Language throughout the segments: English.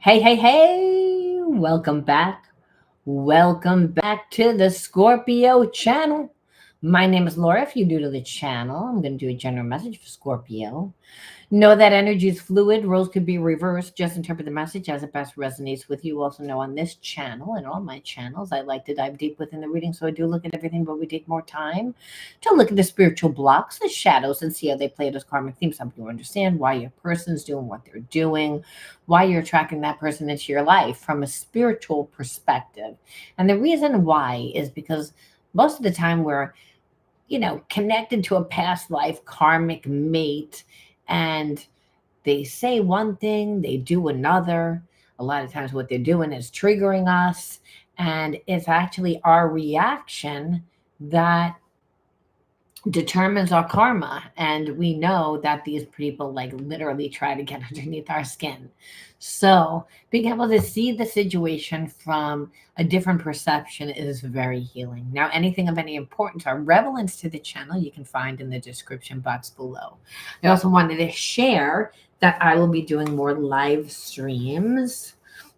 Hey, hey, hey, welcome back. Welcome back to the Scorpio channel. My name is Laura. If you're new to the channel, I'm going to do a general message for Scorpio. Know that energy is fluid. Roles could be reversed. Just interpret the message as it best resonates with you. Also know on this channel and all my channels, I like to dive deep within the reading. So I do look at everything, but we take more time to look at the spiritual blocks, the shadows, and see how they play it as karmic themes. Help you understand why your person's doing what they're doing, why you're attracting that person into your life from a spiritual perspective. And the reason why is because most of the time we're connected to a past life karmic mate, and they say one thing, they do another. A lot of times, what they're doing is triggering us, and it's actually our reaction that determines our karma. And we know that these people like literally try to get underneath our skin. So being able to see the situation from a different perception is very healing. Now, anything of any importance or relevance to the channel you can find in the description box below. I also wanted to share that I will be doing more live streams,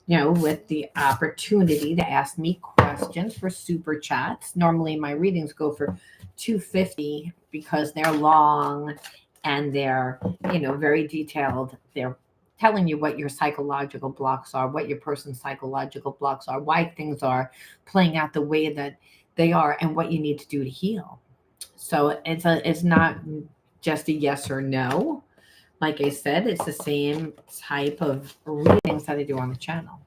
with the opportunity to ask me questions for super chats. Normally my readings go for 250 because they're long and they're, very detailed. They're telling you what your psychological blocks are, what your person's psychological blocks are, why things are playing out the way that they are, and what you need to do to heal. So it's not just a yes or no. Like I said, it's the same type of readings that I do on the channel.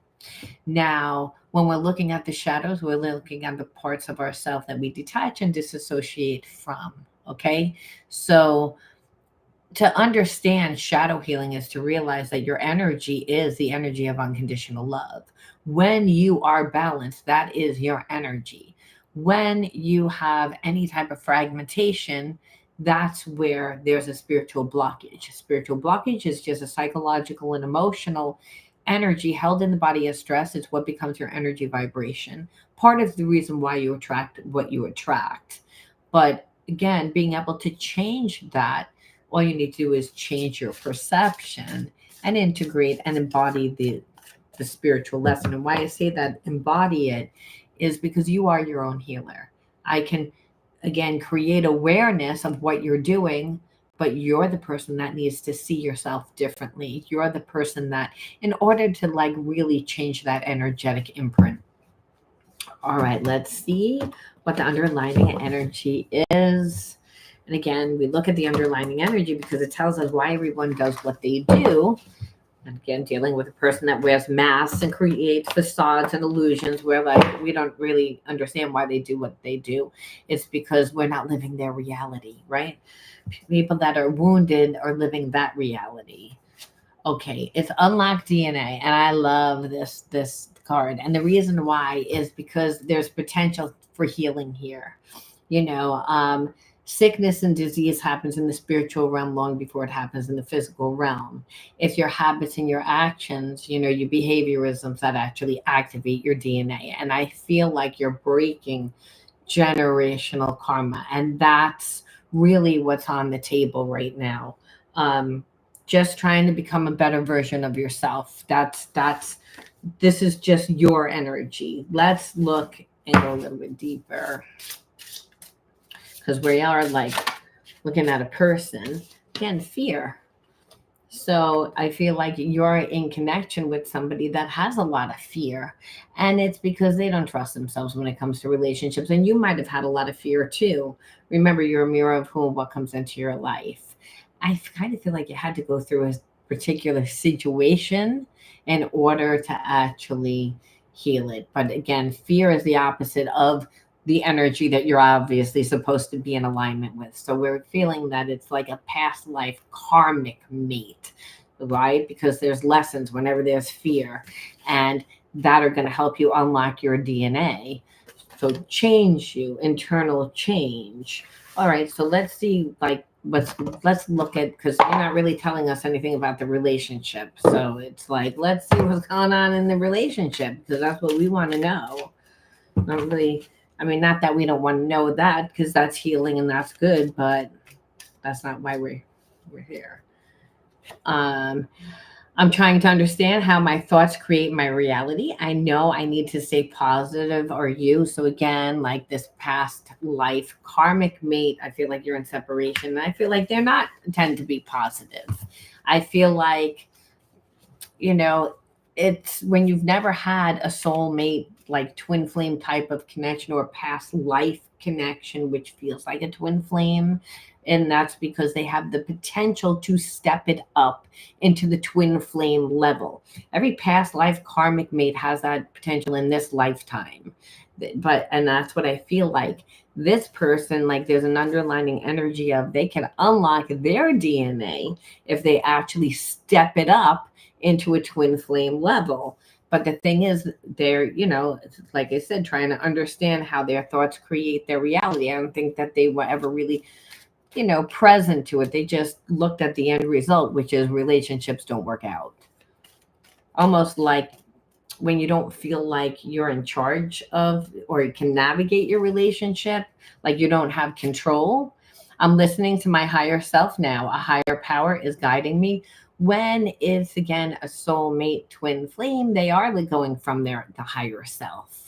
Now, when we're looking at the shadows, we're looking at the parts of ourselves that we detach and disassociate from. Okay. So, to understand shadow healing is to realize that your energy is the energy of unconditional love. When you are balanced, that is your energy. When you have any type of fragmentation, that's where there's a spiritual blockage. A spiritual blockage is just a psychological and emotional energy held in the body as stress. It's what becomes your energy vibration. Part of the reason why you attract what you attract. But again, being able to change that, all you need to do is change your perception and integrate and embody the spiritual lesson. And why I say that embody it is because you are your own healer. I can, again, create awareness of what you're doing, but you're the person that needs to see yourself differently. You're the person that, in order to like really change that energetic imprint. All right, let's see what the underlying energy is. And again, we look at the underlying energy because it tells us why everyone does what they do. And again, dealing with a person that wears masks and creates facades and illusions where like we don't really understand why they do what they do. It's because we're not living their reality, right? People that are wounded are living that reality. Okay, it's unlocked DNA, and I love this card. And the reason why is because there's potential for healing here. You know, sickness and disease happens in the spiritual realm long before it happens in the physical realm. It's your habits and your actions, your behaviorisms that actually activate your DNA. And I feel like you're breaking generational karma, and that's really what's on the table right now. Um, just trying to become a better version of yourself. That's this is just your energy. Let's look and go a little bit deeper because we are like looking at a person. Again, fear. So I feel like you're in connection with somebody that has a lot of fear. And it's because they don't trust themselves when it comes to relationships. And you might have had a lot of fear too. Remember, you're a mirror of whom what comes into your life. I kind of feel like you had to go through a particular situation in order to actually heal it. But again, fear is the opposite of the energy that you're obviously supposed to be in alignment with. So we're feeling that it's like a past life karmic mate, right? Because there's lessons whenever there's fear, and that are going to help you unlock your DNA. So change you, internal change. All right, so let's see, like, let's look at, because you're not really telling us anything about the relationship. So it's like, let's see what's going on in the relationship, because that's what we want to know. Not really, I mean, not that we don't want to know that, because that's healing and that's good, but that's not why we're here. Um, I'm trying to understand how my thoughts create my reality. I know I need to stay positive or you. So again, like this past life karmic mate, I feel like you're in separation. And I feel like they're not tend to be positive. I feel like, you know, it's when you've never had a soulmate, like twin flame type of connection or past life connection, which feels like a twin flame. And that's because they have the potential to step it up into the twin flame level. Every past life karmic mate has that potential in this lifetime. And that's what I feel like. This person, like there's an underlining energy of they can unlock their DNA if they actually step it up into a twin flame level. But the thing is, they're, like I said, trying to understand how their thoughts create their reality. I don't think that they were ever really, present to it. They just looked at the end result, which is relationships don't work out. Almost like when you don't feel like you're in charge of or you can navigate your relationship, like you don't have control. I'm listening to my higher self now. A higher power is guiding me. When it's again a soulmate twin flame, they are like going from the higher self.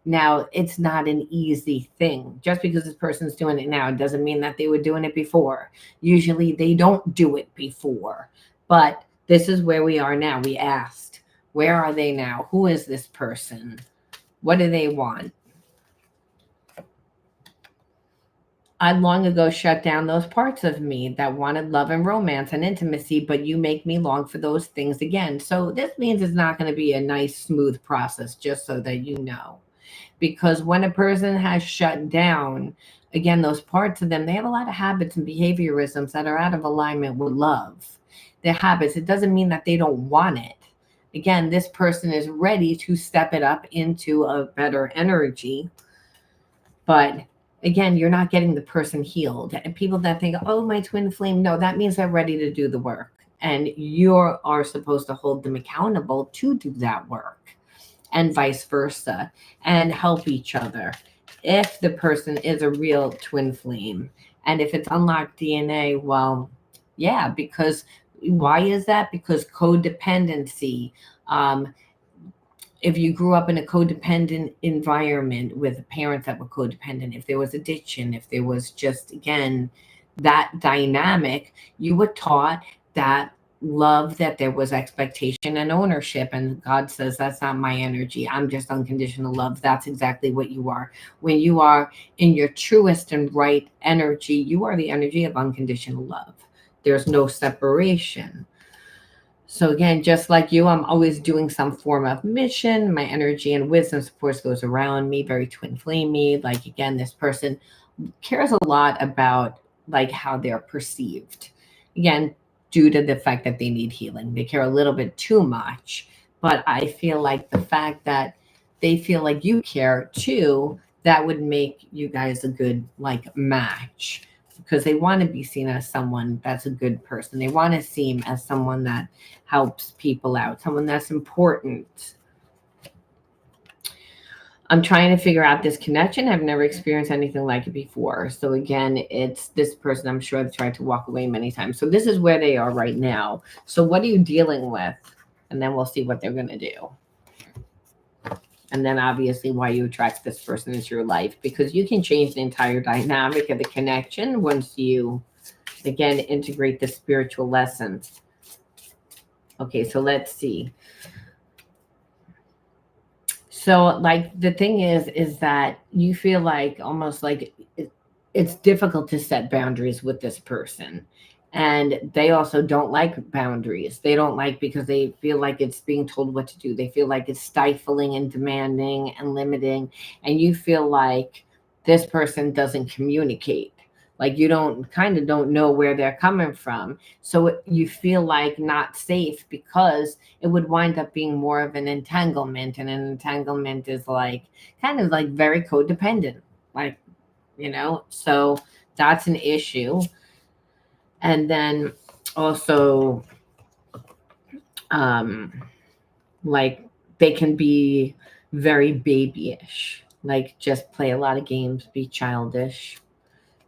Now, it's not an easy thing. Just because this person's doing it now doesn't mean that they were doing it before. Usually they don't do it before. But this is where we are now. We asked, where are they now? Who is this person? What do they want? I long ago shut down those parts of me that wanted love and romance and intimacy, but you make me long for those things again. So this means it's not going to be a nice, smooth process, just so that you know. Because when a person has shut down, again, those parts of them, they have a lot of habits and behaviorisms that are out of alignment with love. Their habits, it doesn't mean that they don't want it. Again, this person is ready to step it up into a better energy. But again, you're not getting the person healed. And people that think, oh, my twin flame, no, that means they're ready to do the work. And you are supposed to hold them accountable to do that work, and vice versa, and help each other. If the person is a real twin flame, and if it's unlocked DNA, well, yeah, because why is that? Because codependency. Um, if you grew up in a codependent environment with parents that were codependent, if there was addiction, if there was just, again, that dynamic, you were taught that love, that there was expectation and ownership. And God says, that's not my energy. I'm just unconditional love. That's exactly what you are. When you are in your truest and right energy, you are the energy of unconditional love. There's no separation. So again, just like you, I'm always doing some form of mission. My energy and wisdom, of course, goes around me, very twin flamey. Like again, this person cares a lot about like how they're perceived. Again, due to the fact that they need healing. They care a little bit too much. But I feel like the fact that they feel like you care too, that would make you guys a good like match, because they want to be seen as someone that's a good person. They want to seem as someone that helps people out, someone that's important. I'm trying to figure out this connection. I've never experienced anything like it before. So again, it's this person, I'm sure, they tried to walk away many times. So this is where they are right now. So what are you dealing with? And then we'll see what they're going to do. And then obviously why you attract this person into your life, because you can change the entire dynamic of the connection once you, again, integrate the spiritual lessons. Okay, so let's see. So like the thing is that you feel like almost like it's difficult to set boundaries with this person. And they also don't like boundaries. They don't like, because they feel like it's being told what to do. They feel like it's stifling and demanding and limiting. And you feel like this person doesn't communicate. Like you don't know where they're coming from. So you feel like not safe, because it would wind up being more of an entanglement. And an entanglement is like kind of like very codependent, like, so that's an issue. And then also, um, like they can be very babyish, like just play a lot of games, be childish.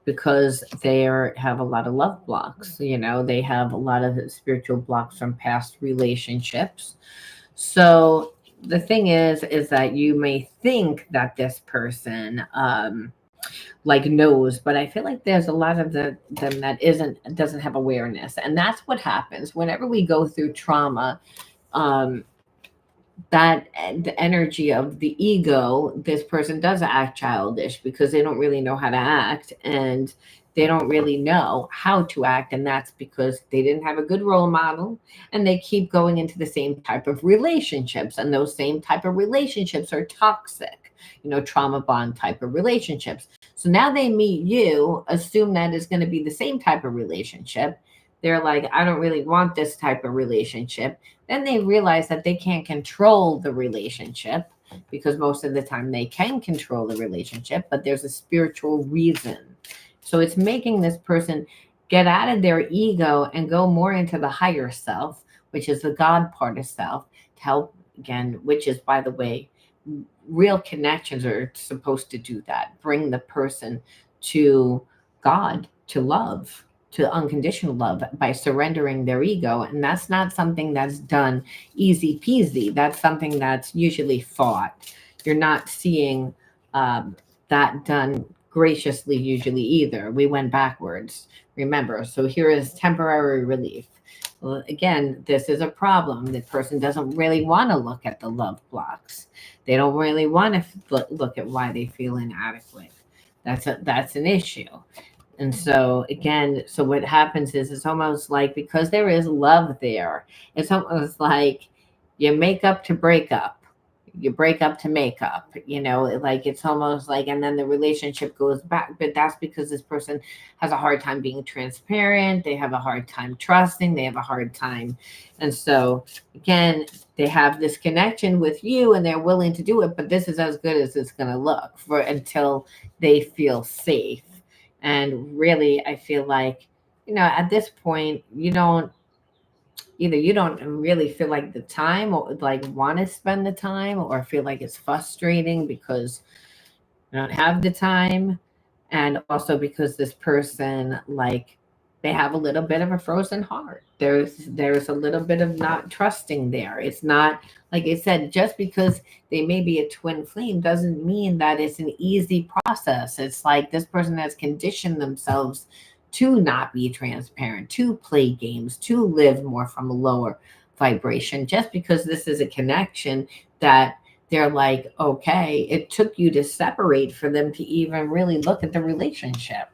because they have a lot of love blocks. They have a lot of spiritual blocks from past relationships. So the thing is that you may think that this person like knows, but I feel like there's a lot of them that doesn't have awareness, and that's what happens whenever we go through trauma. um that the energy of the ego, this person does act childish because they don't really know how to act, and they don't really know how to act, and that's because they didn't have a good role model, and they keep going into the same type of relationships, and those same type of relationships are toxic, trauma bond type of relationships. So now they meet you, assume that it's going to be the same type of relationship. They're like, I don't really want this type of relationship. Then they realize that they can't control the relationship, because most of the time they can control the relationship, but there's a spiritual reason. So it's making this person get out of their ego and go more into the higher self, which is the God part of self, to help, again, which is, by the way, real connections are supposed to do that, bring the person to God, to love, to unconditional love, by surrendering their ego. And that's not something that's done easy peasy. That's something that's usually fought. You're not seeing that done graciously usually either. We went backwards, remember. So here is temporary relief. Well, again, this is a problem. The person doesn't really want to look at the love blocks. They don't really want to look at why they feel inadequate. That's an issue. And so again, so what happens is, it's almost like, because there is love there, it's almost like you make up to break up. You break up to make up, like it's almost like, and then the relationship goes back. But that's because this person has a hard time being transparent. They have a hard time trusting. They have a hard time. And so again, they have this connection with you and they're willing to do it, but this is as good as it's going to look for until they feel safe. And really, I feel like, at this point, you don't really feel like the time, or like want to spend the time, or feel like it's frustrating because you don't have the time. And also because this person, like, they have a little bit of a frozen heart. There's a little bit of not trusting there. It's not, like I said, just because they may be a twin flame doesn't mean that it's an easy process. It's like this person has conditioned themselves to not be transparent, to play games, to live more from a lower vibration, just because this is a connection that they're like, okay, it took you to separate for them to even really look at the relationship,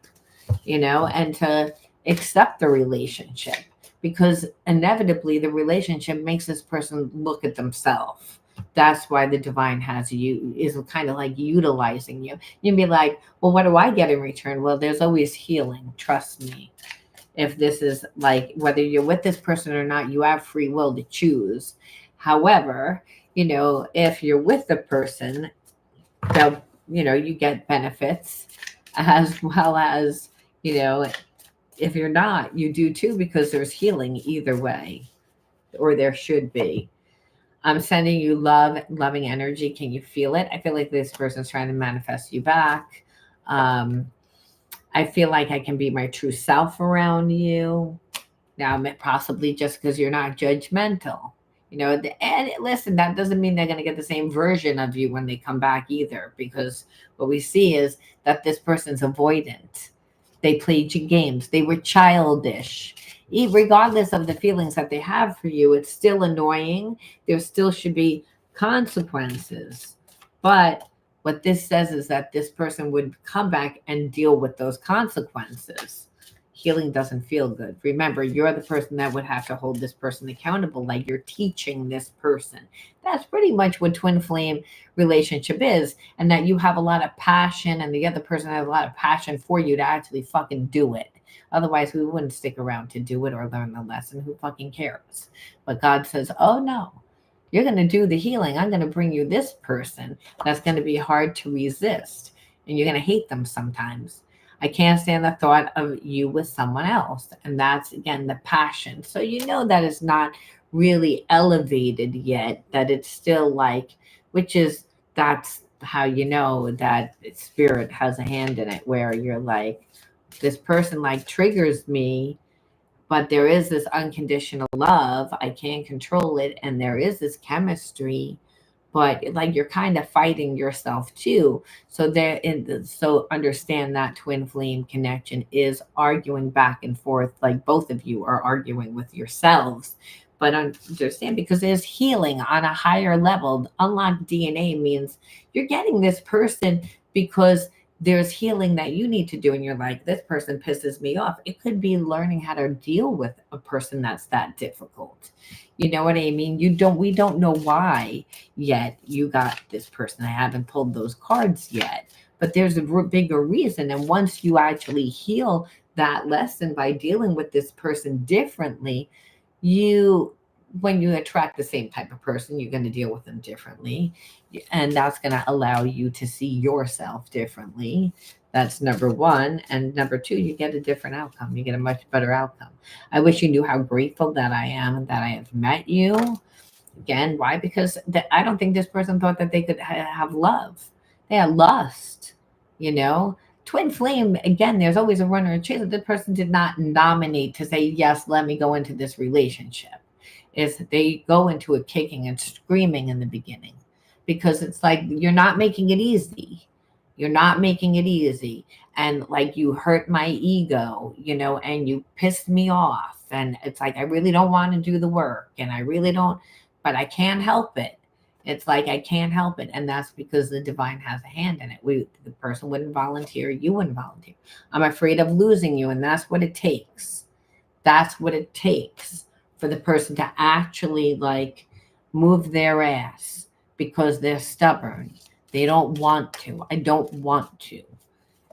and to accept the relationship, because inevitably the relationship makes this person look at themselves. That's why the divine has you, is kind of like utilizing you. You'd be like, well, what do I get in return? Well, there's always healing. Trust me. If this is like, whether you're with this person or not, you have free will to choose. However, if you're with the person, they'll, you get benefits, as well as, if you're not, you do too, because there's healing either way, or there should be. I'm sending you loving energy. Can you feel it? I feel like this person's trying to manifest you back. I feel like I can be my true self around you. Now, possibly just because you're not judgmental. And listen, that doesn't mean they're going to get the same version of you when they come back either, because what we see is that this person's avoidant. They played you games. They were childish. Regardless of the feelings that they have for you, it's still annoying. There still should be consequences. But what this says is that this person would come back and deal with those consequences. Healing doesn't feel good. Remember, you're the person that would have to hold this person accountable, like you're teaching this person. That's pretty much what twin flame relationship is, and that you have a lot of passion and the other person has a lot of passion for you to actually fucking do it. Otherwise, we wouldn't stick around to do it or learn the lesson. Who fucking cares? But God says, oh no, you're going to do the healing. I'm going to bring you this person that's going to be hard to resist, and you're going to hate them sometimes. I can't stand the thought of you with someone else. And that's, again, the passion. So that it's not really elevated yet, that it's still like, that's how you know that spirit has a hand in it, where you're like, this person like triggers me, but there is this unconditional love. I can't control it. And there is this chemistry, but like you're kind of fighting yourself too. So so understand that twin flame connection is arguing back and forth. Like both of you are arguing with yourselves, but understand, because there's healing on a higher level. Unlocked DNA means you're getting this person because there's healing that you need to do, and you're like, this person pisses me off. It could be learning how to deal with a person that's that difficult. You know what I mean? We don't know why yet you got this person. I haven't pulled those cards yet, but there's a bigger reason. And once you actually heal that lesson by dealing with this person differently, you when you attract the same type of person, you're going to deal with them differently, and that's going to allow you to see yourself differently. That's number one. And number two, you get a different outcome. You get a much better outcome. I wish you knew how grateful that I am that I have met you. Again, why? Because I don't think this person thought that they could have love. They had lust, you know. Twin flame, again, there's always a runner and chaser. The person did not nominate to say, yes, let me go into this relationship. Is they go into it kicking and screaming in the beginning, because it's like, you're not making it easy. You're not making it easy. And like, you hurt my ego, and you pissed me off. And it's like, I really don't want to do the work, and I really don't, but I can't help it. It's like, I can't help it. And that's because the divine has a hand in it. The person wouldn't volunteer, you wouldn't volunteer. I'm afraid of losing you. And that's what it takes. That's what it takes for the person to actually like move their ass, because they're stubborn. They don't want to. I don't want to.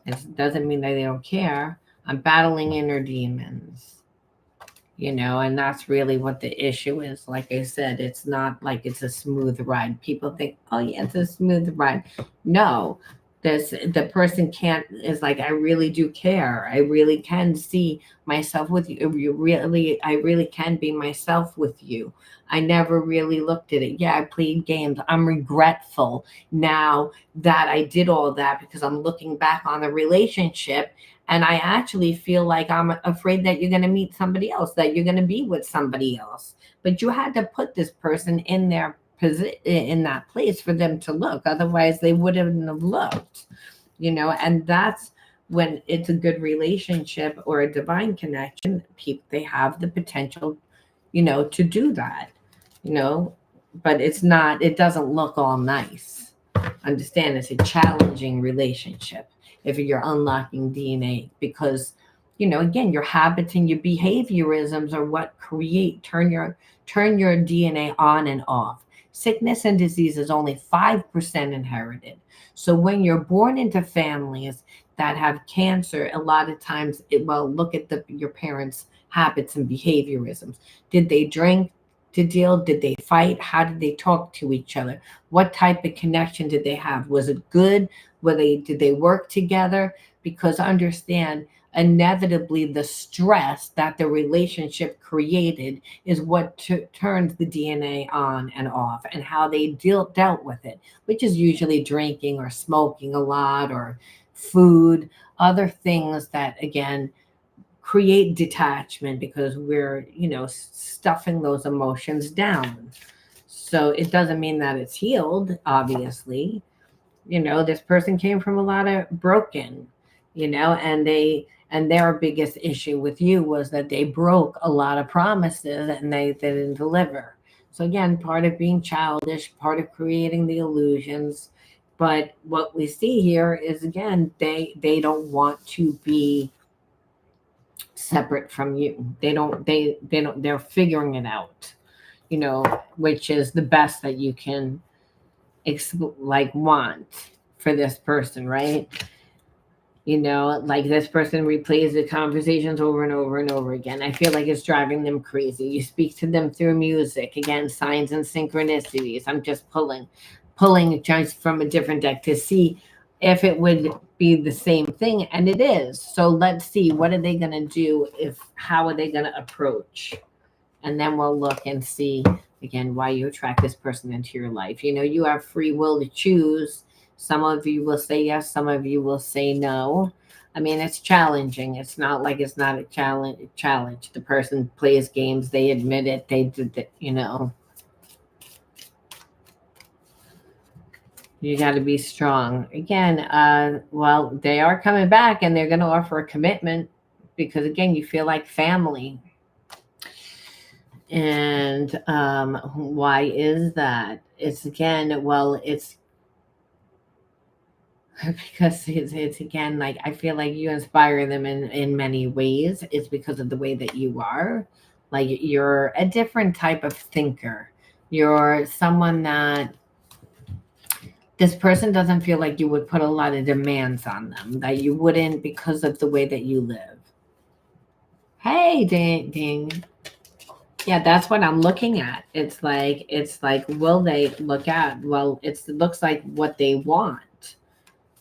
It doesn't mean that they don't care. I'm battling inner demons, and that's really what the issue is. Like I said, it's not like it's a smooth ride. People think, oh yeah, it's a smooth ride. No, the person can't, is like, I really do care. I really can see myself with you. I really can be myself with you. I never really looked at it. Yeah, I played games. I'm regretful now that I did all that, because I'm looking back on the relationship, and I actually feel like I'm afraid that you're going to meet somebody else, that you're going to be with somebody else. But you had to put this person in their in that place for them to look. Otherwise, they wouldn't have looked, and that's when it's a good relationship or a divine connection. People, they have the potential, to do that, you know, but it doesn't look all nice. Understand, it's a challenging relationship if you're unlocking DNA, because again, your habits and your behaviorisms are what turn your DNA on and off. Sickness and disease is only 5% inherited. So when you're born into families that have cancer, a lot of times look at your parents' habits and behaviorisms. Did they drink to deal? Did they fight? How did they talk to each other? What type of connection did they have? Was it good? Did they work together? Because understand, inevitably the stress that the relationship created is what turns the DNA on and off, and how they dealt with it, which is usually drinking or smoking a lot or food, other things that again create detachment, because we're stuffing those emotions down. So it doesn't mean that it's healed, obviously. This person came from a lot of broken, and their biggest issue with you was that they broke a lot of promises and they didn't deliver. So again, part of being childish, part of creating the illusions. But what we see here is, again, they don't want to be separate from you. They're figuring it out, which is the best that you can want for this person, right? Like this person replays the conversations over and over and over again. I feel like it's driving them crazy. You speak to them through music. Again, signs and synchronicities. I'm just pulling just from a different deck to see if it would be the same thing, and it is. So let's see, what are they going to do? How are they going to approach? And then we'll look and see again why you attract this person into your life. You have free will to choose. Some of you will say yes, some of you will say no. I mean, it's challenging. It's not like it's not a challenge. The person plays games, they admit it, they did it, you know. You got to be strong. Again, well, they are coming back and they're going to offer a commitment because, again, you feel like family. And why is that? It's again, well, it's because it's again, like, I feel like you inspire them in many ways. It's because of the way that you are. Like, you're a different type of thinker. You're someone that this person doesn't feel like you would put a lot of demands on them, that you wouldn't because of the way that you live. Hey, ding, ding. Yeah, that's what I'm looking at. It's like, will they look at? Well, it looks like what they want.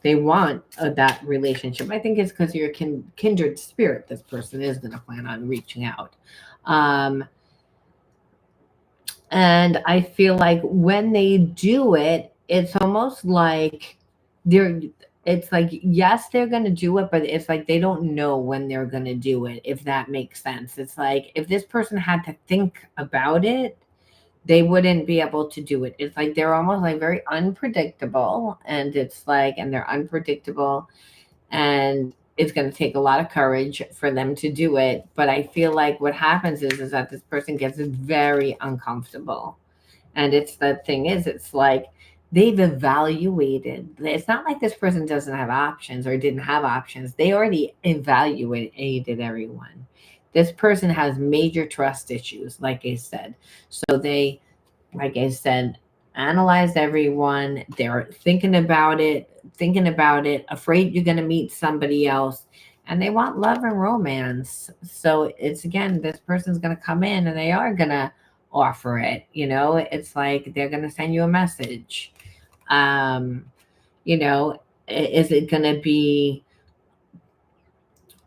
They want that relationship. I think it's because you're a kindred spirit. This person is going to plan on reaching out. Um, and I feel like when they do it, it's almost like they're, it's like, yes, they're going to do it, but it's like they don't know when they're going to do it, if that makes sense. It's like if this person had to think about it, they wouldn't be able to do it. It's like they're almost like very unpredictable, and it's like, and they're unpredictable, and it's going to take a lot of courage for them to do it. But I feel like what happens is that this person gets very uncomfortable. And it's the thing is, it's like they've evaluated. It's not like this person doesn't have options or didn't have options. They already evaluated everyone. This person has major trust issues, like I said. So they, like I said, analyzed everyone. They're thinking about it, afraid you're going to meet somebody else. And they want love and romance. So it's, again, this person's going to come in and they are going to offer it. You know, it's like they're going to send you a message. Um, you know, is it going to be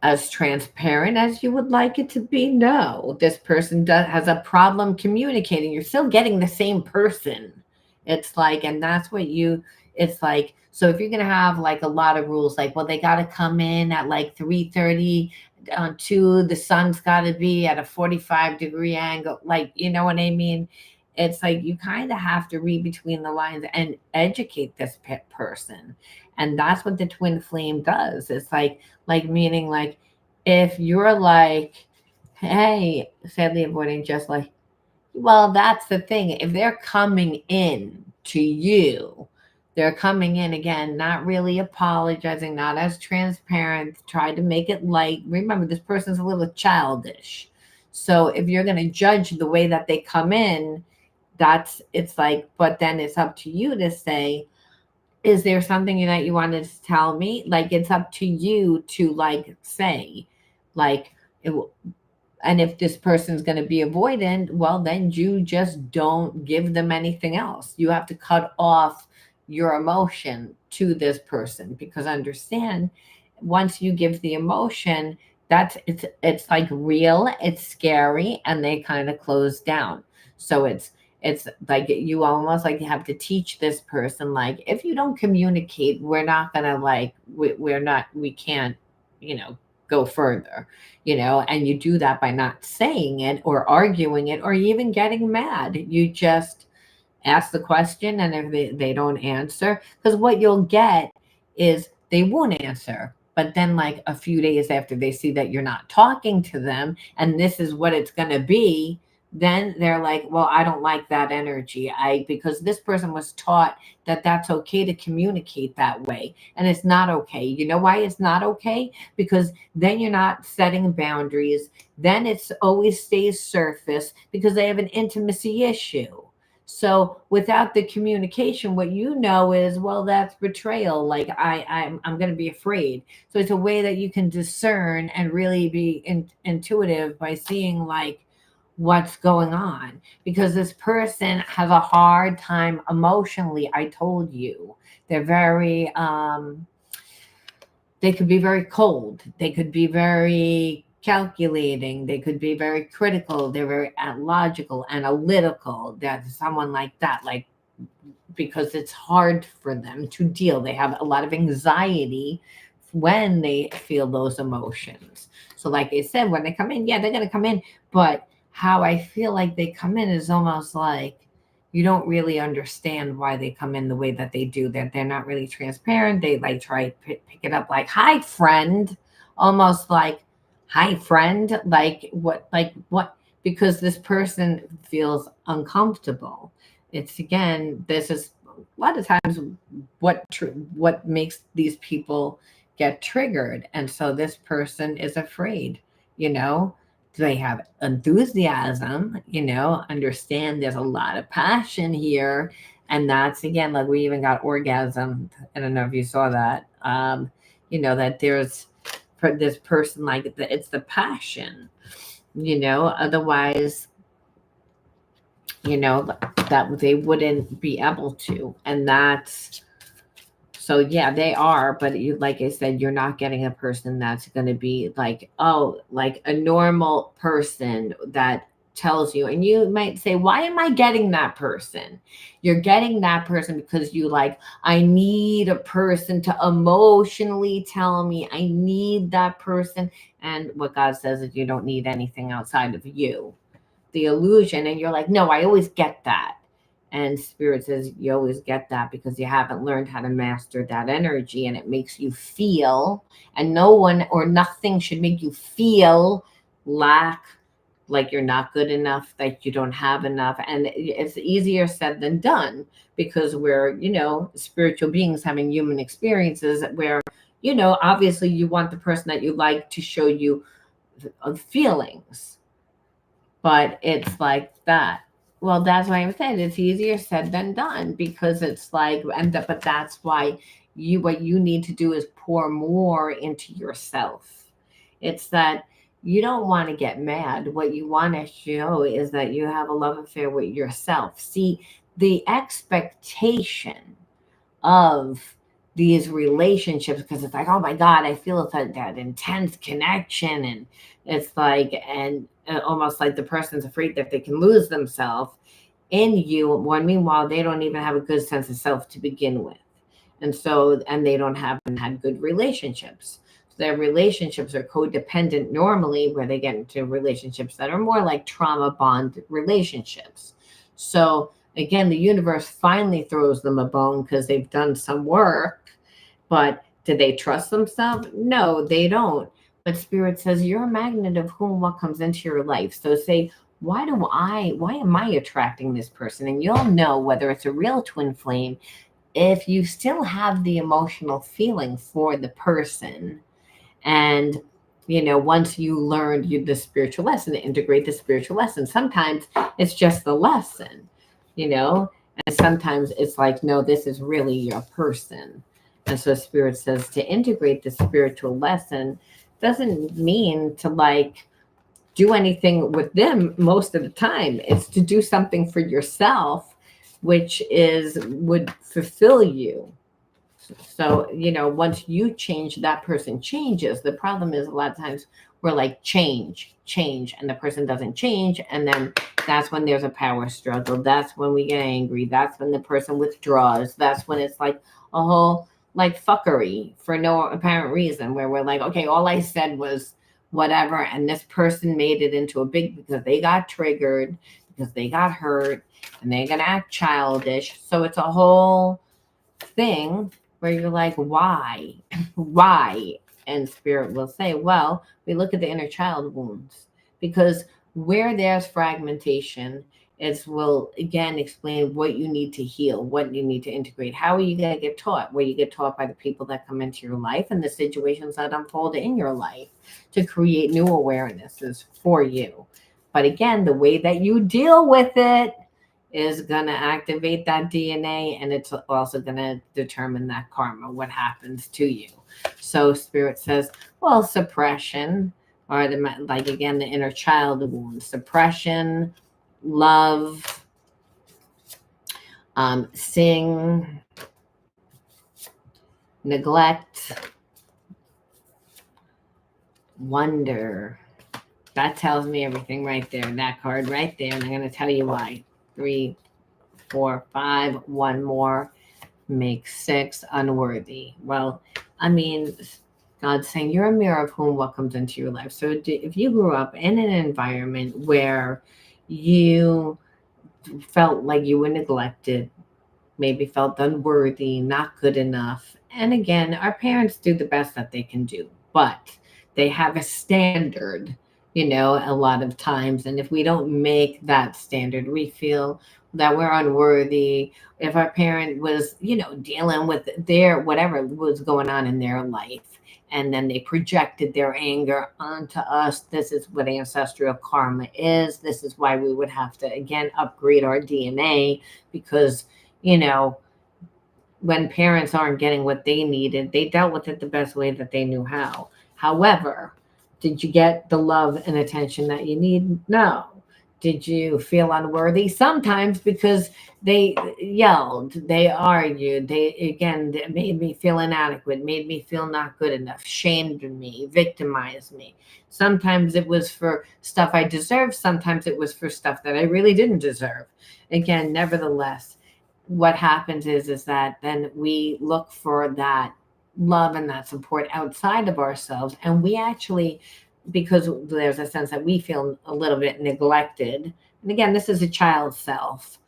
as transparent as you would like it to be? No, this person has a problem communicating. You're still getting the same person. It's like, and that's what you, it's like, so if you're going to have like a lot of rules, like, well, they got to come in at like 3:30 on 2, the sun's got to be at a 45-degree angle. Like, you know what I mean? It's like you kind of have to read between the lines and educate this person. And that's what the twin flame does. It's like meaning, like, if you're like, hey, sadly avoiding, just like, well, that's the thing. If they're coming in to you, they're coming in again, not really apologizing, not as transparent, try to make it light. Remember, this person's a little childish. So if you're going to judge the way that they come in, that's, it's like, but then it's up to you to say, is there something that you wanted to tell me? Like, it's up to you to like say, like, it, and if this person's going to be avoidant, well, then you just don't give them anything else. You have to cut off your emotion to this person, because understand, once you give the emotion, that's, it's like real, it's scary, and they kind of close down. So it's like you almost like you have to teach this person, like, if you don't communicate, we're not gonna, like, we're not, we can't, you know, go further, you know. And you do that by not saying it or arguing it or even getting mad. You just ask the question, and if they don't answer, because what you'll get is they won't answer, but then like a few days after they see that you're not talking to them and this is what it's going to be, then they're like, well, I don't like that energy. Because this person was taught that that's okay to communicate that way, and it's not okay. You know why it's not okay? Because then you're not setting boundaries, then it's always stays surface because they have an intimacy issue. So without the communication, what you know is, well, that's betrayal. Like, I'm going to be afraid. So it's a way that you can discern and really be intuitive by seeing like what's going on, because this person has a hard time emotionally. I told you, they're very they could be very cold. They could be very calculating. They could be very critical. They're very logical, analytical. That's someone like that, like, because it's hard for them to deal. They have a lot of anxiety when they feel those emotions. So like I said, when they come in, yeah, they're going to come in, but how I feel like they come in is almost like you don't really understand why they come in the way that they do. That they're not really transparent. They like try to pick it up like, hi friend, almost like, hi friend, like what, because this person feels uncomfortable. It's again, this is a lot of times what makes these people get triggered, and so this person is afraid, you know. They have enthusiasm, understand there's a lot of passion here, and that's again, like we even got orgasm. I don't know if you saw that. That there's for this person, like it's the passion, otherwise, that they wouldn't be able to. And that's, so yeah, they are, but you, like I said, you're not getting a person that's going to be like, oh, like a normal person that tells you, and you might say, why am I getting that person? You're getting that person because you like, I need a person to emotionally tell me, I need that person. And what God says is you don't need anything outside of you, the illusion. And you're like, no, I always get that. And Spirit says you always get that because you haven't learned how to master that energy, and it makes you feel, and no one or nothing should make you feel lack, like you're not good enough, that you don't have enough. And it's easier said than done because we're, spiritual beings having human experiences where, obviously you want the person that you like to show you feelings, but it's like that. Well, that's why I'm saying it's easier said than done, because it's like, but that's why what you need to do is pour more into yourself. It's that you don't want to get mad. What you want to show is that you have a love affair with yourself. See, the expectation of these relationships, because it's like, oh my God, I feel that intense connection, and it's like, and almost like the person's afraid that they can lose themselves in you, when meanwhile they don't even have a good sense of self to begin with. And they don't haven't had good relationships. So their relationships are codependent normally, where they get into relationships that are more like trauma bond relationships. So again, the universe finally throws them a bone because they've done some work, but do they trust themselves? No, they don't. But Spirit says you're a magnet of whom what comes into your life. So say, why am I attracting this person? And you'll know whether it's a real twin flame if you still have the emotional feeling for the person. And once you learned the spiritual lesson, to integrate the spiritual lesson, sometimes it's just the lesson, and sometimes it's like, no, this is really your person. And so Spirit says to integrate the spiritual lesson doesn't mean to like do anything with them most of the time. It's to do something for yourself, which would fulfill you. So, once you change, that person changes. The problem is a lot of times we're like, change, and the person doesn't change. And then that's when there's a power struggle. That's when we get angry. That's when the person withdraws. That's when it's like a whole like fuckery for no apparent reason, where we're like, okay, all I said was whatever. And this person made it into a big, because they got triggered, because they got hurt, and they're going to act childish. So it's a whole thing where you're like, why? Why? And Spirit will say, well, we look at the inner child wounds, because where there's fragmentation, it will again explain what you need to heal, what you need to integrate. How are you going to get taught? Well, you get taught by the people that come into your life and the situations that unfold in your life to create new awarenesses for you. But again, the way that you deal with it is going to activate that DNA, and it's also going to determine that karma, what happens to you. So Spirit says, well, suppression, or like again, the inner child wound, suppression, love, sing, neglect, wonder. That tells me everything right there. That card right there. And I'm going to tell you why. 3, 4, 5, one more, makes 6, unworthy. Well, I mean, God's saying you're a mirror of whom what comes into your life. So if you grew up in an environment where you felt like you were neglected, maybe felt unworthy, not good enough. And again, our parents do the best that they can do, but they have a standard, a lot of times. And if we don't make that standard, we feel that we're unworthy. If our parent was, dealing with their whatever was going on in their life, and then they projected their anger onto us. This is what ancestral karma is. This is why we would have to, again, upgrade our DNA because you know, when parents aren't getting what they needed, they dealt with it the best way that they knew how. However, did you get the love and attention that you need? No. Did you feel unworthy? Sometimes because they yelled, they argued, they again made me feel inadequate, made me feel not good enough, shamed me, victimized me. Sometimes it was for stuff I deserved, sometimes it was for stuff that I really didn't deserve. Again, nevertheless, what happens is that then we look for that love and that support outside of ourselves, and we actually, because there's a sense that we feel a little bit neglected, and again, this is a child self,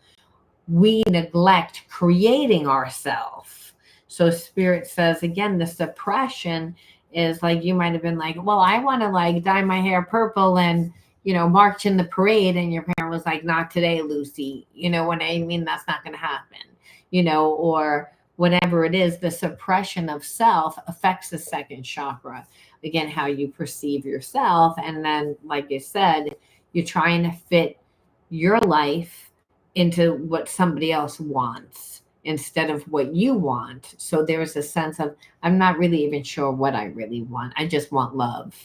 we neglect creating ourself. So spirit says again, the suppression is like you might have been like, well, I want to like dye my hair purple and march in the parade, and your parent was like, not today, Lucy. You know what I mean? That's not going to happen. Or whatever it is, the suppression of self affects the second chakra. Again, how you perceive yourself, and then, like you said, you're trying to fit your life into what somebody else wants instead of what you want. So there's a sense of, I'm not really even sure what I really want. I just want love,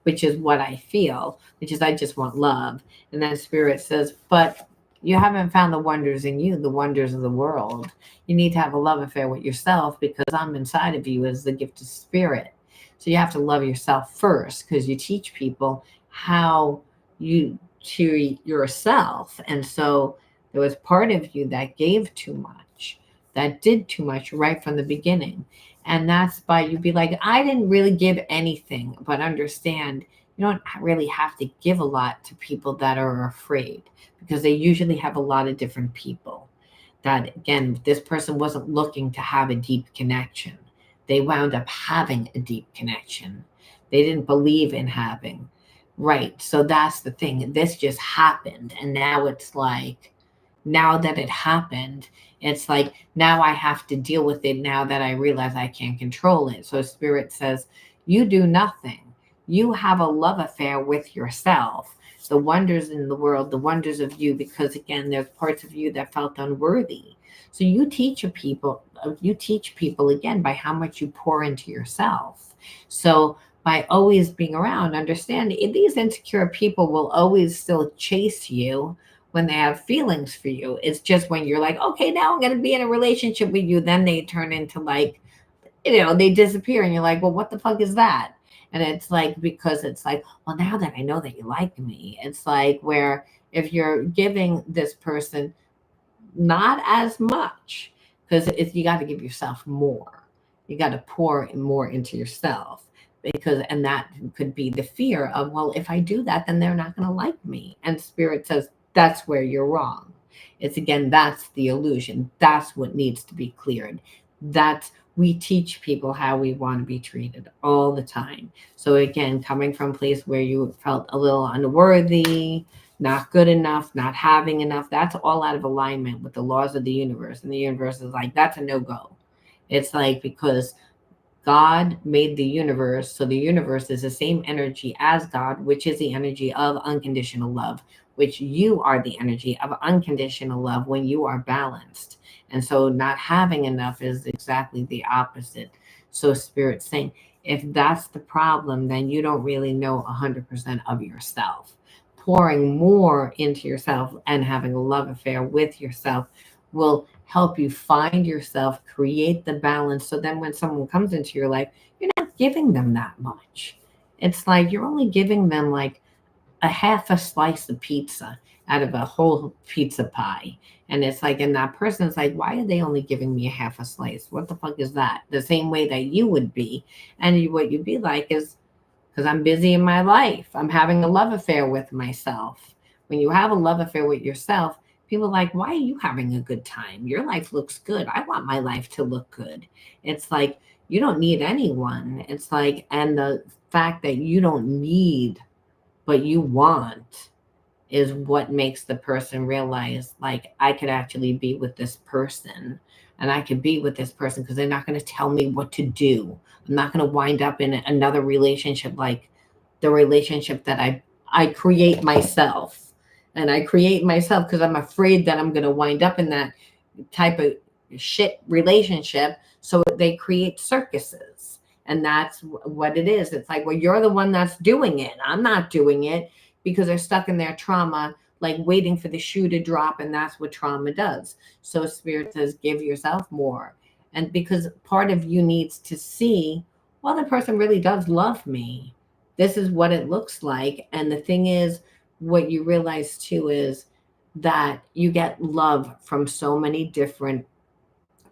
which is what I feel, which is I just want love. And then spirit says, but you haven't found the wonders in you, the wonders of the world. You need to have a love affair with yourself because I'm inside of you as the gift of spirit. So you have to love yourself first because you teach people how you treat yourself. And so there was part of you that gave too much, that did too much right from the beginning. And that's why you'd be like, I didn't really give anything, but understand you don't really have to give a lot to people that are afraid because they usually have a lot of different people. That again, this person wasn't looking to have a deep connection. They wound up having a deep connection. They didn't believe in having. Right. So that's the thing. This just happened. And now it's like, now that it happened, it's like, now I have to deal with it now that I realize I can't control it. So spirit says, you do nothing. You have a love affair with yourself, the wonders in the world, the wonders of you, because again, there's parts of you that felt unworthy. So you teach people again by how much you pour into yourself. So by always being around, understand these insecure people will always still chase you when they have feelings for you. It's just when you're like, okay, now I'm going to be in a relationship with you, then they turn into like, they disappear and you're like, well, what the fuck is that? And it's like, because it's like, well, now that I know that you like me, it's like where if you're giving this person not as much, because you got to give yourself more. You got to pour more into yourself because, and that could be the fear of, well, if I do that, then they're not going to like me. And spirit says, that's where you're wrong. It's again, that's the illusion. That's what needs to be cleared. That's we teach people how we want to be treated all the time. So again, coming from a place where you felt a little unworthy, not good enough, not having enough, that's all out of alignment with the laws of the universe. And the universe is like, that's a no-go. It's like, because God made the universe, so the universe is the same energy as God, which is the energy of unconditional love, which you are the energy of unconditional love when you are balanced. And so not having enough is exactly the opposite. So Spirit's saying, if that's the problem, then you don't really know 100% of yourself. Pouring more into yourself and having a love affair with yourself will help you find yourself, create the balance. So then when someone comes into your life, you're not giving them that much. It's like you're only giving them like a half a slice of pizza out of a whole pizza pie. And it's like, and that person's like, why are they only giving me a half a slice? What the fuck is that? The same way that you would be. And what you'd be like is, because I'm busy in my life. I'm having a love affair with myself. When you have a love affair with yourself, people are like, why are you having a good time? Your life looks good. I want my life to look good. It's like, you don't need anyone. It's like, and the fact that you don't need, but you want, is what makes the person realize, like, I could actually be with this person, and I could be with this person because they're not going to tell me what to do. I'm not going to wind up in another relationship like the relationship that I create myself. And I create myself because I'm afraid that I'm going to wind up in that type of shit relationship. So they create circuses. And that's what it is. It's like, well, you're the one that's doing it. I'm not doing it, because they're stuck in their trauma, like waiting for the shoe to drop. And that's what trauma does. So Spirit says, give yourself more. And because part of you needs to see, well, the person really does love me. This is what it looks like. And the thing is, what you realize too is that you get love from so many different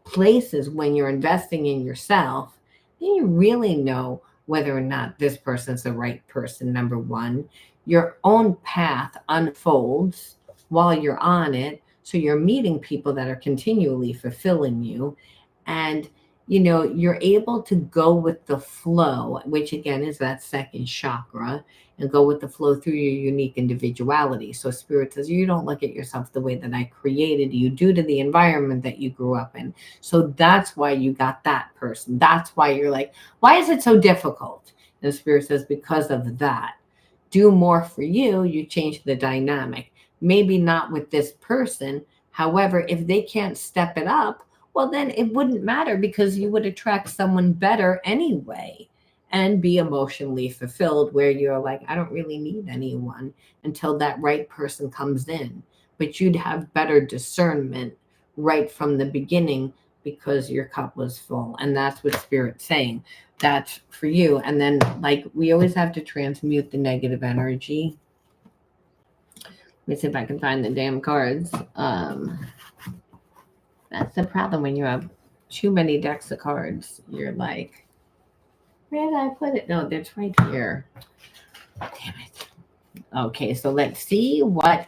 places when you're investing in yourself. Then you really know whether or not this person's the right person. Number one, your own path unfolds while you're on it. So you're meeting people that are continually fulfilling you. And you're able to go with the flow, which again is that second chakra, and go with the flow through your unique individuality. So Spirit says, you don't look at yourself the way that I created you due to the environment that you grew up in. So that's why you got that person. That's why you're like, why is it so difficult? And Spirit says, because of that. Do more for you, you change the dynamic. Maybe not with this person. However, if they can't step it up, well, then it wouldn't matter, because you would attract someone better anyway and be emotionally fulfilled, where you're like, I don't really need anyone until that right person comes in. But you'd have better discernment right from the beginning, because your cup was full. And that's what Spirit's saying. That's for you. And then, like, we always have to transmute the negative energy. Let me see if I can find the damn cards. That's the problem when you have too many decks of cards. You're like, where did I put it? No, that's right here. Damn it. Okay, so let's see what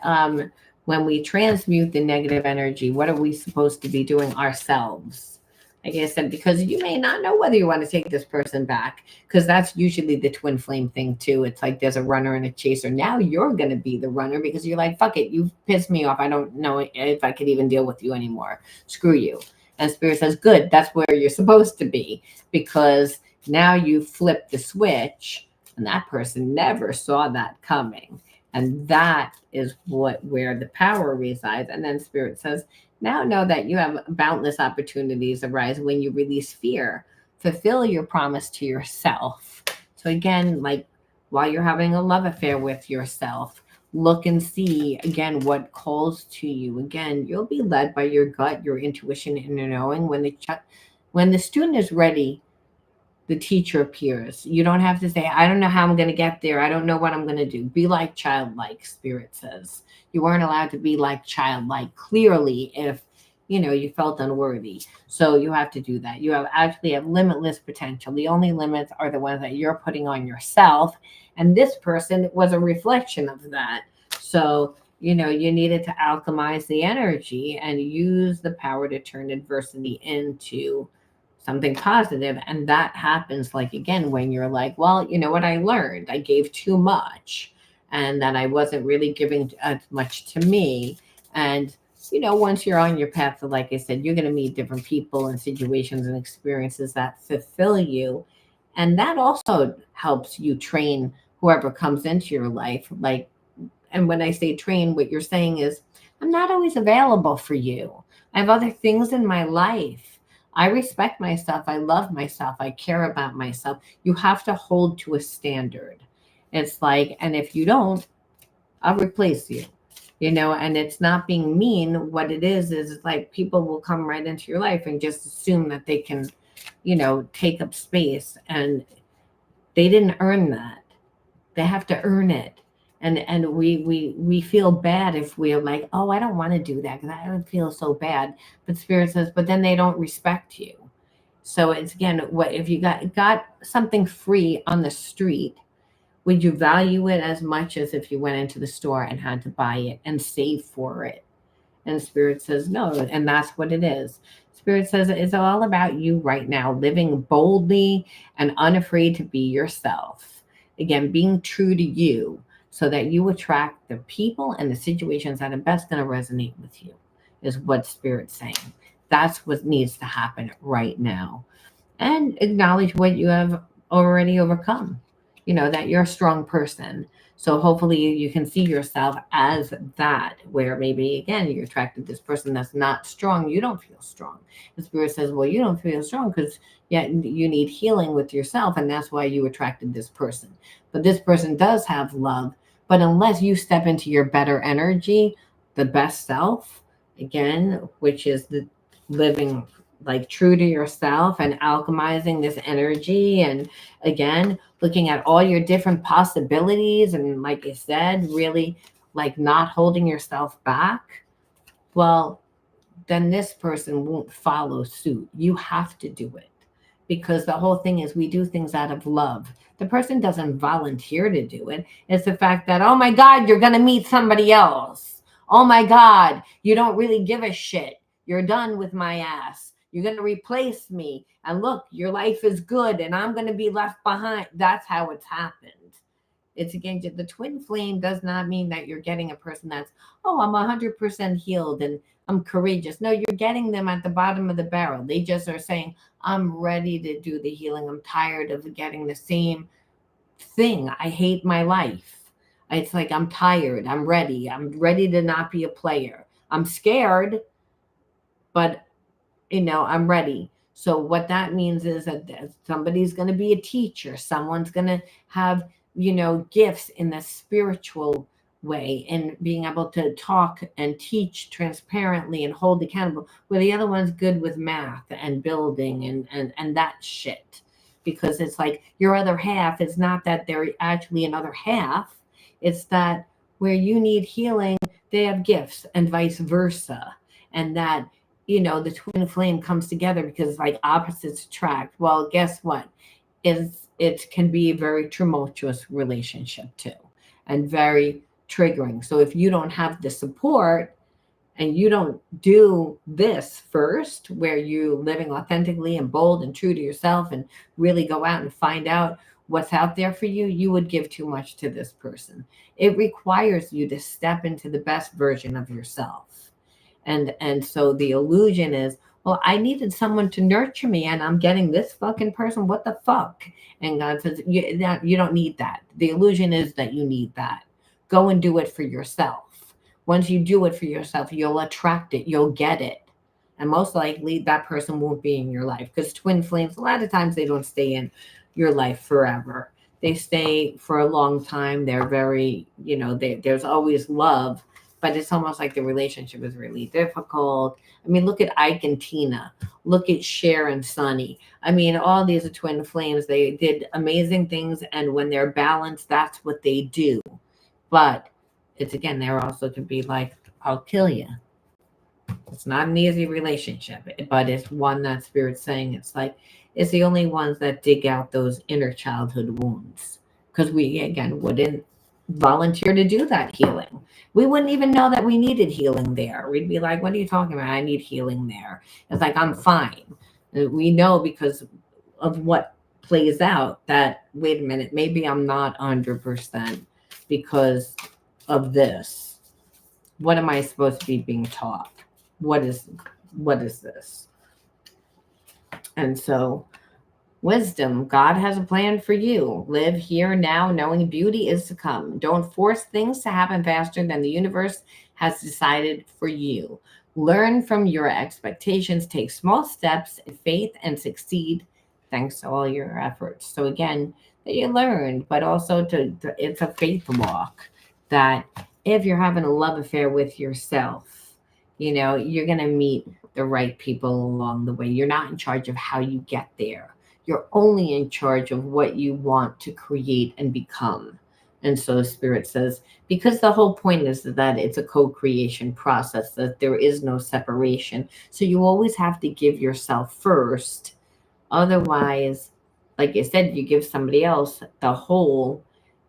when we transmute the negative energy, what are we supposed to be doing ourselves? Like I said, because you may not know whether you want to take this person back, because that's usually the twin flame thing too. It's like there's a runner and a chaser. Now you're going to be the runner, because you're like, fuck it, you've pissed me off. I don't know if I could even deal with you anymore. Screw you. And Spirit says, good, that's where you're supposed to be, because now you flip the switch, and that person never saw that coming. And that is where the power resides. And then Spirit says, now know that you have boundless opportunities arise when you release fear. Fulfill your promise to yourself. So again, like, while you're having a love affair with yourself, look and see again what calls to you. Again, you'll be led by your gut, your intuition, and your knowing. When the student is ready, the teacher appears. You don't have to say, I don't know how I'm going to get there. I don't know what I'm going to do. Be like childlike, Spirit says. You weren't allowed to be like childlike, clearly, if you felt unworthy. So you have to do that. You actually have limitless potential. The only limits are the ones that you're putting on yourself. And this person was a reflection of that. So you needed to alchemize the energy and use the power to turn adversity into something positive. And that happens, like, again, when you're like, well, you know what, I learned I gave too much, and that I wasn't really giving as much to me. And once you're on your path, like I said, you're going to meet different people and situations and experiences that fulfill you. And that also helps you train whoever comes into your life. Like, and when I say train, what you're saying is, I'm not always available for you. I have other things in my life. I respect myself. I love myself. I care about myself. You have to hold to a standard. It's like, and if you don't, I'll replace you. And it's not being mean. What it is like, people will come right into your life and just assume that they can, take up space. And they didn't earn that. They have to earn it. And we feel bad if we're like, oh, I don't want to do that because I don't feel so bad. But Spirit says, but then they don't respect you. So it's again, what if you got something free on the street? Would you value it as much as if you went into the store and had to buy it and save for it? And Spirit says no, and that's what it is. Spirit says it's all about you right now, living boldly and unafraid to be yourself. Again, being true to you so that you attract the people and the situations that are best going to resonate with you, is what Spirit's saying. That's what needs to happen right now. And acknowledge what you have already overcome. That you're a strong person. So hopefully you can see yourself as that, where maybe again you're attracted to this person that's not strong. You don't feel strong. The Spirit says, well, you don't feel strong because yet you need healing with yourself, and that's why you attracted this person. But this person does have love. But unless you step into your better energy, the best self, again, which is the living like true to yourself and alchemizing this energy, and again looking at all your different possibilities, and like I said, really like not holding yourself back, well, then this person won't follow suit. You have to do it, because the whole thing is we do things out of love. The person doesn't volunteer to do it. It's the fact that, oh my God, you're going to meet somebody else. Oh my God, you don't really give a shit. You're done with my ass. You're going to replace me. And look, your life is good and I'm going to be left behind. That's how it's happened. It's again, the twin flame does not mean that you're getting a person that's, oh, I'm 100% healed and I'm courageous. No, you're getting them at the bottom of the barrel. They just are saying, I'm ready to do the healing. I'm tired of getting the same thing. I hate my life. It's like, I'm tired. I'm ready. I'm ready to not be a player. I'm scared, but I'm ready. So what that means is that somebody's going to be a teacher. Someone's going to have, gifts in the spiritual way and being able to talk and teach transparently and hold accountable, where the other one's good with math and building and that shit. Because it's like your other half is not that they're actually another half. It's that where you need healing, they have gifts, and vice versa. And that the twin flame comes together because like opposites attract. Well, guess what? It can be a very tumultuous relationship too, and very triggering. So if you don't have the support and you don't do this first, where you living authentically and bold and true to yourself and really go out and find out what's out there for you, you would give too much to this person. It requires you to step into the best version of yourself. And so the illusion is, well, I needed someone to nurture me and I'm getting this fucking person. What the fuck? And God says, you don't need that. The illusion is that you need that. Go and do it for yourself. Once you do it for yourself, you'll attract it. You'll get it. And most likely that person won't be in your life, because twin flames, a lot of times they don't stay in your life forever. They stay for a long time. They're very, there's always love, but it's almost like the relationship is really difficult. I mean, look at Ike and Tina. Look at Cher and Sonny. I mean, all these are twin flames. They did amazing things, and when they're balanced, that's what they do. But it's again, there also can be like, I'll kill you. It's not an easy relationship, but it's one that Spirit's saying it's the only ones that dig out those inner childhood wounds. Because we, again, wouldn't volunteer to do that healing. We wouldn't even know that we needed healing there. We'd be like, what are you talking about? I need healing there. It's like, I'm fine. We know because of what plays out that, wait a minute, maybe I'm not 100% because of this. What am I supposed to be being taught? What is this? And so wisdom, God has a plan for you. Live here now, knowing beauty is to come. Don't force things to happen faster than the universe has decided for you. Learn from your expectations. Take small steps in faith and succeed thanks to all your efforts. So again, that you learned, but also it's a faith walk, that if you're having a love affair with yourself, you're going to meet the right people along the way. You're not in charge of how you get there. You're only in charge of what you want to create and become. And so the Spirit says, because the whole point is that it's a co-creation process, that there is no separation. So you always have to give yourself first. Otherwise, like I said, you give somebody else, the whole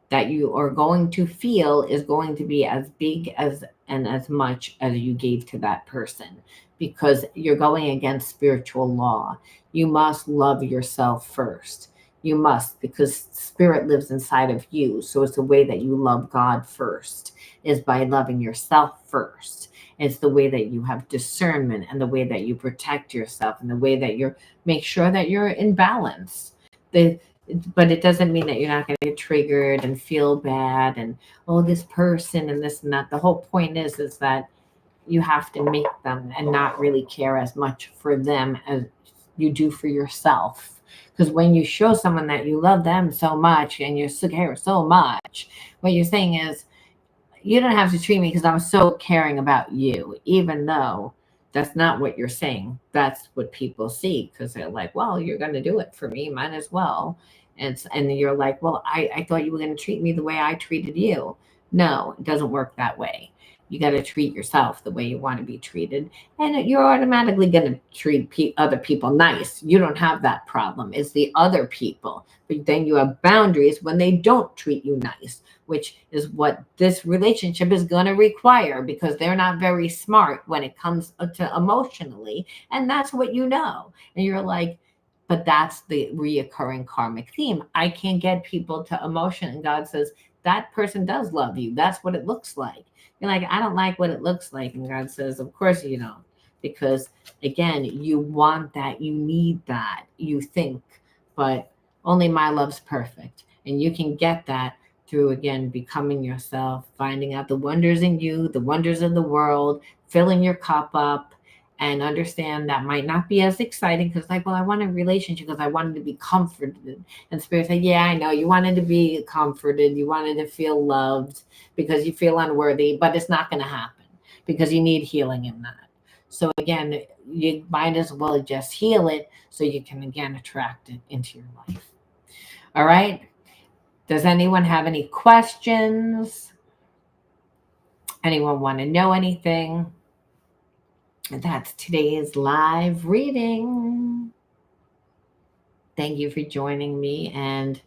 that you are going to feel is going to be as big as and as much as you gave to that person, because you're going against spiritual law. You must love yourself first. You must, because spirit lives inside of you. So it's the way that you love God first, is by loving yourself first. It's the way that you have discernment, and the way that you protect yourself, and the way that you make sure that you're in balance. The but it doesn't mean that you're not going to get triggered and feel bad and, oh, this person and this and that. The whole point is that you have to make them and not really care as much for them as you do for yourself. Because when you show someone that you love them so much and you care so much, what you're saying is, you don't have to treat me because I'm so caring about you, even though that's not what you're saying. That's what people see, because they're like, well, you're going to do it for me, might as well. And you're like, well, I thought you were going to treat me the way I treated you. No, it doesn't work that way. You got to treat yourself the way you want to be treated. And you're automatically going to treat other people nice. You don't have that problem. It's the other people. But then you have boundaries when they don't treat you nice, which is what this relationship is going to require, because they're not very smart when it comes to emotionally. And that's what you know. And you're like, but that's the reoccurring karmic theme. I can't get people to emotion. And God says, that person does love you. That's what it looks like. You're like, I don't like what it looks like. And God says, of course you don't. Because again, you want that. You need that. You think, but only my love's perfect. And you can get that through, again, becoming yourself, finding out the wonders in you, the wonders of the world, filling your cup up, and understand that might not be as exciting, because like, well, I want a relationship because I wanted to be comforted. And Spirit said, yeah, I know you wanted to be comforted. You wanted to feel loved because you feel unworthy, but it's not going to happen because you need healing in that. So again, you might as well just heal it so you can, again, attract it into your life. All right. Does anyone have any questions? Anyone want to know anything? That's today's live reading. Thank you for joining me and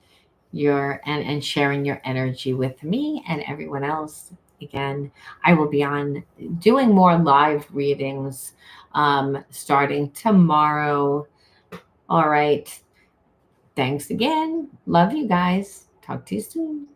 sharing your energy with me and everyone else. Again, I will be on doing more live readings starting tomorrow. All right. Thanks again. Love you guys. Talk to you soon.